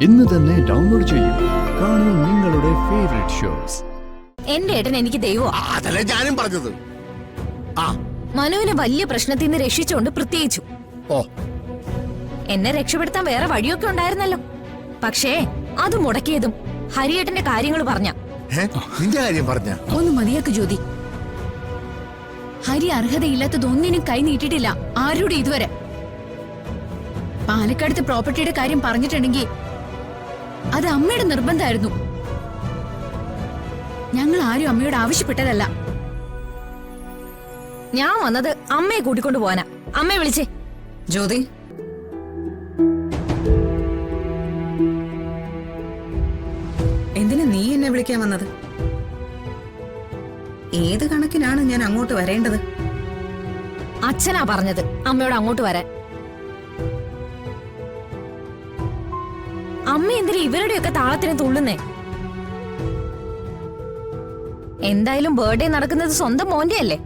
ഇന്ന് തന്നെ ഡൗൺലോഡ് ചെയ്യൂ. കാണൂ നിങ്ങളുടെ ഫേവറേറ്റ് ഷോസ്. എന്റെ ഏട്ടൻ എനിക്ക് ദൈവം. അതല്ലേ ഞാനും പറഞ്ഞത്. മനുവിനെ വലിയ പ്രശ്നത്തിൽ നിന്ന് രക്ഷിച്ചുകൊണ്ട് പ്രത്യേകിച്ചു. എന്നെ രക്ഷപ്പെടുത്താൻ വേറെ വഴിയൊക്കെ ഉണ്ടായിരുന്നല്ലോ. പക്ഷേ അത് മുടക്കിയതും ഹരിയേട്ടന്റെ കാര്യങ്ങൾ പറഞ്ഞ. നിന്റെ കാര്യം പറഞ്ഞ ഒന്ന് മതിയാക്ക് ജ്യോതി. ഹരി അർഹതയില്ലാത്തതൊന്നിനും കൈ നീട്ടിയിട്ടില്ല ആരുടെ ഇതുവരെ. പാലക്കാടത്തെ പ്രോപ്പർട്ടിയുടെ കാര്യം പറഞ്ഞിട്ടുണ്ടെങ്കിൽ അത് അമ്മയുടെ നിർബന്ധമായിരുന്നു. ഞങ്ങൾ ആരും അമ്മയോട് ആവശ്യപ്പെട്ടതല്ല. ഞാൻ വന്നത് അമ്മയെ കൂട്ടിക്കൊണ്ട് പോവാനാ. അമ്മയെ വിളിച്ചേ. ജ്യോതി, എന്തിനാ നീ എന്നെ വിളിക്കാൻ വന്നത്? ഏത് കണക്കിനാണ് ഞാൻ അങ്ങോട്ട് വരേണ്ടത്? അച്ഛനാ പറഞ്ഞത് അമ്മയോട് അങ്ങോട്ട് വരാൻ. അമ്മ എന്തിനാ ഇവരുടെയൊക്കെ താളത്തിന് തുള്ളുന്നേ? എന്തായാലും ബർത്ത്ഡേ നടക്കുന്നത് സ്വന്തം മോന്റെ അല്ലേ.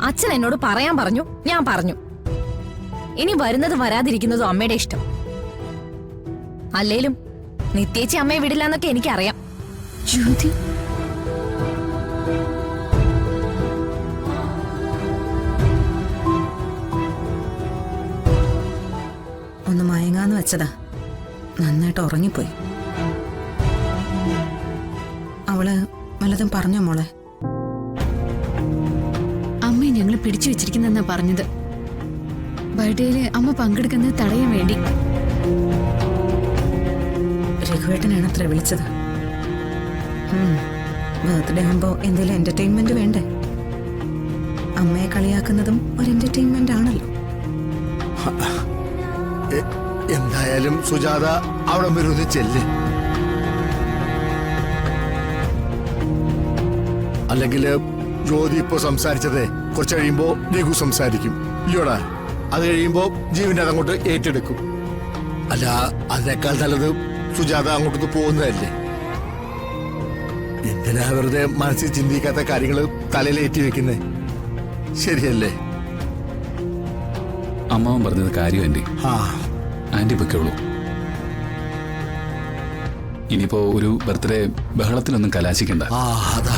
അച്ഛൻ എന്നോട് പറയാൻ പറഞ്ഞു, ഞാൻ പറഞ്ഞു. ഇനി വരുന്നത് വരാതിരിക്കുന്നതും അമ്മയുടെ ഇഷ്ടം. അല്ലേലും നിത്യേച്ചി അമ്മയെ വിടില്ല എന്നൊക്കെ എനിക്കറിയാം. ജ്യോതി, ഒന്ന് മയങ്ങാന്ന് വെച്ചതാ. നന്നായിട്ട് ഉറങ്ങിപ്പോയി. അവള് വല്ലതും പറഞ്ഞോ മോളെ? അമ്മയെ ഞങ്ങൾ പിടിച്ചു വെച്ചിരിക്കുന്നെന്നാ പറഞ്ഞത്. ബർത്ത്ഡേയില് അമ്മ പങ്കെടുക്കുന്നത് തടയാൻ വേണ്ടി. രഘുവേട്ടനാണ് അത്ര വിളിച്ചത്. ബർത്ത്ഡേ ആകുമ്പോ എന്തെങ്കിലും എന്റർടൈൻമെന്റ് വേണ്ടേ? അമ്മയെ കളിയാക്കുന്നതും ഒരു എന്റർടൈൻമെന്റ് ആണല്ലോ. എന്തായാലും സുജാത അവിടെ വരുന്ന ചെല്ല്. അല്ലെങ്കിൽ ജ്യോതി ഇപ്പൊ സംസാരിച്ചത് കുറച്ച് കഴിയുമ്പോ രഘു സംസാരിക്കും ഇല്ലയോടാ. അത് കഴിയുമ്പോ ജീവന്റെ അതങ്ങോട്ട് ഏറ്റെടുക്കും. അല്ല, അതിനേക്കാൾ നല്ലത് സുജാത അങ്ങോട്ട് പോകുന്നതല്ലേ. എന്തിനാ വെറുതെ മനസ്സിൽ ചിന്തിക്കാത്ത കാര്യങ്ങള് തലയിലേറ്റി വെക്കുന്നേ? ശരിയല്ലേ? അമ്മാവൻ പറഞ്ഞത് കാര്യം ആന്റി. ആന്റി പൊയ്ക്കോളൂ. ഇനിയിപ്പോ ഒരു ബർത്ത്ഡേ ബഹളത്തിലൊന്നും കലാശിക്കണ്ട. അതാ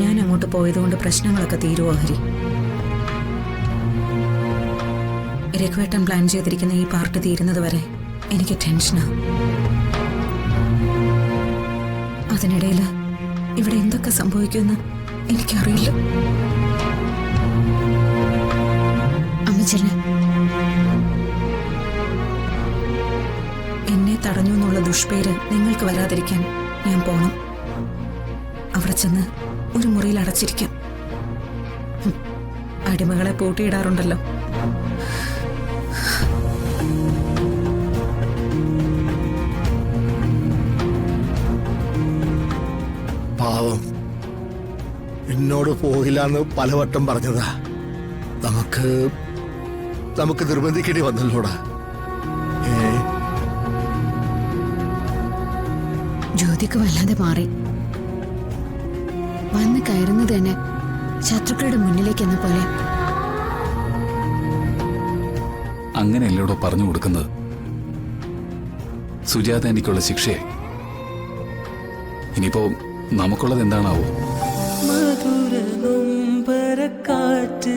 ഞാൻ അങ്ങോട്ട് പോയതുകൊണ്ട് പ്രശ്നങ്ങളൊക്കെ തീരുവോ ഹരി? രഘുവേട്ടൻ പ്ലാൻ ചെയ്തിരിക്കുന്ന ഈ പാർട്ടി തീരുന്നത് വരെ എനിക്ക് ടെൻഷനാ. അതിനിടയിൽ ഇവിടെ എന്തൊക്കെ സംഭവിക്കുമെന്ന് എനിക്കറിയില്ല. അമ്മച്ചല്ല, എന്നെ തടഞ്ഞു എന്നുള്ള ദുഷ്പേര് നിങ്ങൾക്ക് വരാതിരിക്കാൻ ഞാൻ പോണം. അവിടെ ചെന്ന് ഒരു മുറിയിൽ അടച്ചിരിക്കാം. അടിമകളെ പൂട്ടിയിടാറുണ്ടല്ലോ. പാവം എന്നോട് പോകില്ലാന്ന് പലവട്ടം പറഞ്ഞതാ. നമുക്ക് നിർബന്ധിക്കേണ്ടി വന്നല്ലോടാ. ജ്യോതിക്ക് വല്ലാതെ മാറി. വന്ന് കയറുന്നത് തന്നെ ശത്രുക്കളുടെ മുന്നിലേക്ക് എന്ന പോലെ. അങ്ങനെയല്ലോടോ പറഞ്ഞു കൊടുക്കുന്നത്. സുജാത എനിക്കുള്ള ശിക്ഷയായി. ഇനിയിപ്പോ നമുക്കുള്ളത് എന്താണാവോ? മധുര നൊമ്പരക്കാറ്റ്